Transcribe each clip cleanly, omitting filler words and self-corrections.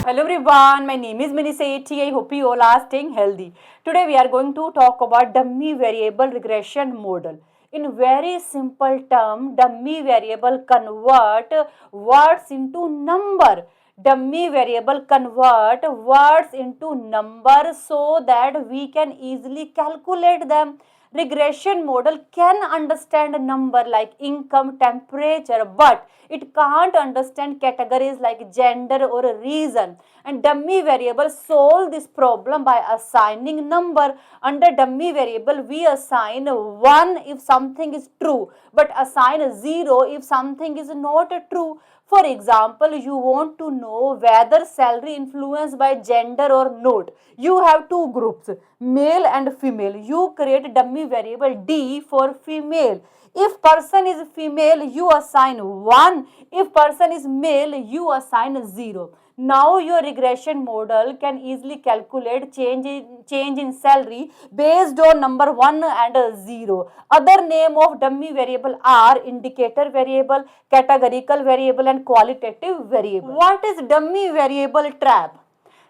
Hello everyone, my name is Mini Sethi. I hope you all are staying healthy. Today we are going to talk about dummy variable regression model. In very simple term, dummy variable convert words into number. Dummy variable convert words into number so that we can easily calculate them. Regression model can understand a number like income, temperature, but it can't understand categories like gender or reason. And dummy variable solve this problem by assigning number. Under dummy variable, we assign 1 if something is true, but assign 0 if something is not true. For example, you want to know whether salary influenced by gender or not. You have two groups, male and female. You create dummy variable D for female. If person is female, you assign 1. If person is male, you assign 0. Now your regression model can easily calculate change in salary based on number 1 and 0. Other name of dummy variable are indicator variable, categorical variable and qualitative variable. What is dummy variable trap?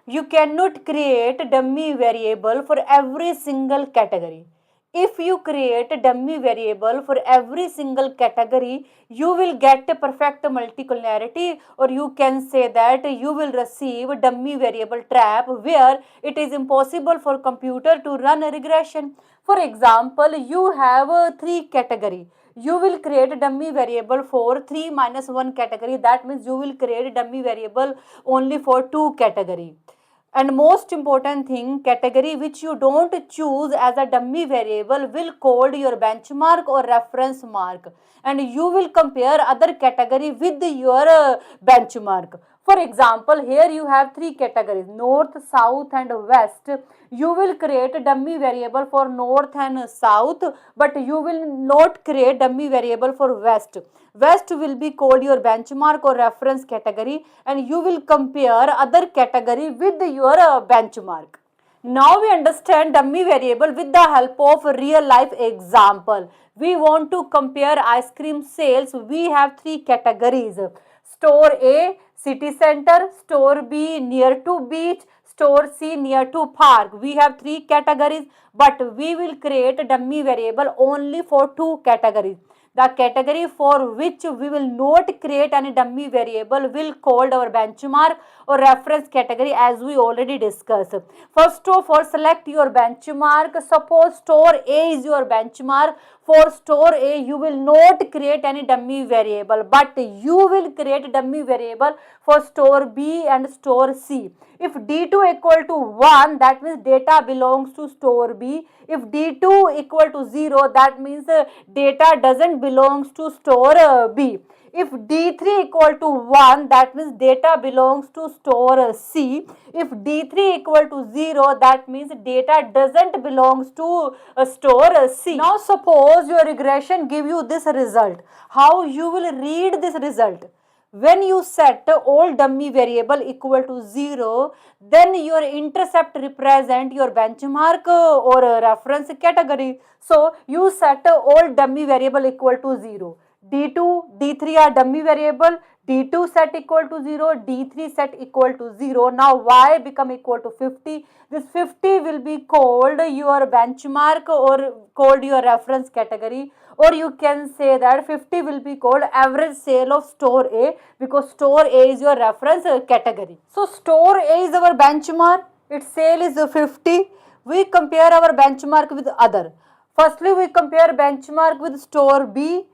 You cannot create dummy variable for every single category. If you create a dummy variable for every single category, you will get a perfect multicollinearity, or you can say that you will receive a dummy variable trap where it is impossible for computer to run a regression. For example, you have three category. You will create a dummy variable for 3 minus 1 category. That means you will create a dummy variable only for 2 category. And most important thing, category which you don't choose as a dummy variable will code your benchmark or reference mark, and you will compare other category with your benchmark. For example, here you have three categories, north, south and west. You will create a dummy variable for north and south, but you will not create dummy variable for west. West will be called your benchmark or reference category, and you will compare other category with your benchmark. Now we understand dummy variable with the help of real life example. We want to compare ice cream sales. We have three categories. Store A, city center. Store B, near to beach. Store C, near to park. We have three categories, but we will create a dummy variable only for two categories. The category for which we will not create any dummy variable will called our benchmark or reference category, as we already discussed. First of all, select your benchmark. Suppose store A is your benchmark. For store A, you will not create any dummy variable, but you will create dummy variable for store B and store C. If D2 equal to 1, that means data belongs to store B. If D2 equal to 0, that means data doesn't belongs to store B. If D3 equal to 1, that means data belongs to store C. If D3 equal to 0, that means data doesn't belongs to store C. Now suppose your regression give you this result. How you will read this result? When you set all dummy variable equal to 0, then your intercept represent your benchmark or reference category. So you set all dummy variable equal to 0. D2, D3 are dummy variable. D2 set equal to 0, D3 set equal to 0. Now Y become equal to 50. This 50 will be called your benchmark or called your reference category, or you can say that 50 will be called average sale of store A, because store A is your reference category. So store A is our benchmark, its sale is 50. We compare our benchmark with other. Firstly, we compare benchmark with store B.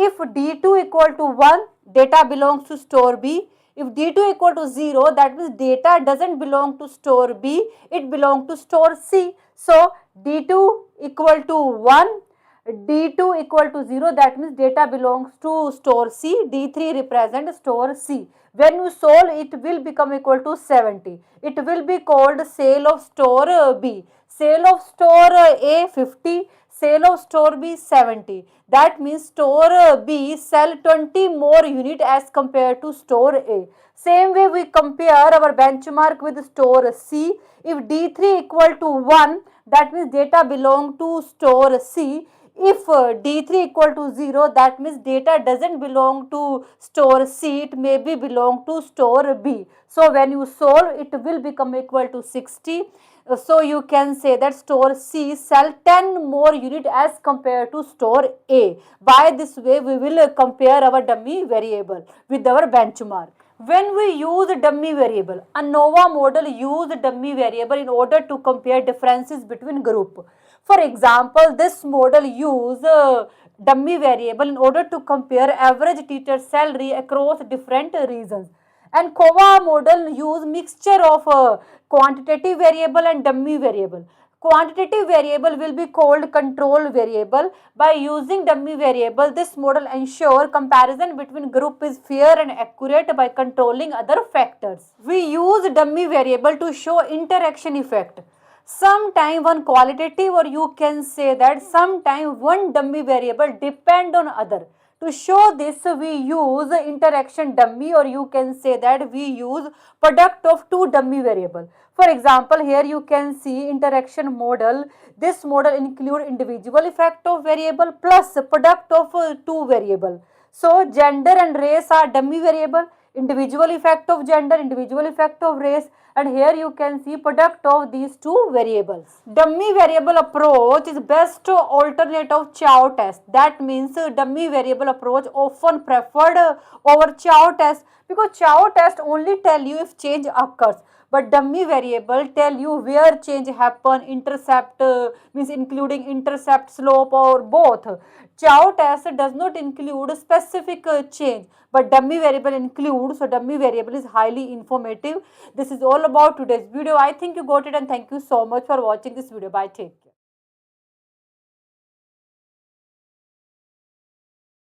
If D2 equal to 1, data belongs to store B. If D2 equal to 0, that means data doesn't belong to store B, it belongs to store C. So D2 equal to 1, D2 equal to 0, that means data belongs to store C, D3 represent store C. When you solve, it will become equal to 70. It will be called sale of store B. Sale of store A 50, sale of store B 70. That means store B sell 20 more unit as compared to store A. Same way we compare our benchmark with store C. If D3 equal to 1, that means data belong to store C. If D3 equal to 0, that means data doesn't belong to store C, it may be belong to store B. So when you solve, it will become equal to 60. So you can say that store C sell 10 more unit as compared to store A. By this way, we will compare our dummy variable with our benchmark. When we use dummy variable, ANOVA model use dummy variable in order to compare differences between group. For example, this model use dummy variable in order to compare average teacher salary across different regions. And COVA model use mixture of quantitative variable and dummy variable. Quantitative variable will be called control variable. By using dummy variable, this model ensure comparison between group is fair and accurate by controlling other factors. We use dummy variable to show interaction effect. Sometime one qualitative, or you can say that sometime one dummy variable depend on other. To show this, we use interaction dummy, or you can say that we use product of two dummy variable. For example, here you can see interaction model. This model include individual effect of variable plus product of two variable. So gender and race are dummy variable, individual effect of gender, individual effect of race, and here you can see product of these two variables. Dummy variable approach is best alternate of Chow test. That means dummy variable approach often preferred over Chow test, because Chow test only tell you if change occurs, but dummy variable tell you where change happen, intercept, means including intercept, slope, or both. Chow test does not include specific change, but dummy variable includes, so dummy variable is highly informative. This is all about today's video. I think you got it, and thank you so much for watching this video. Bye, take care.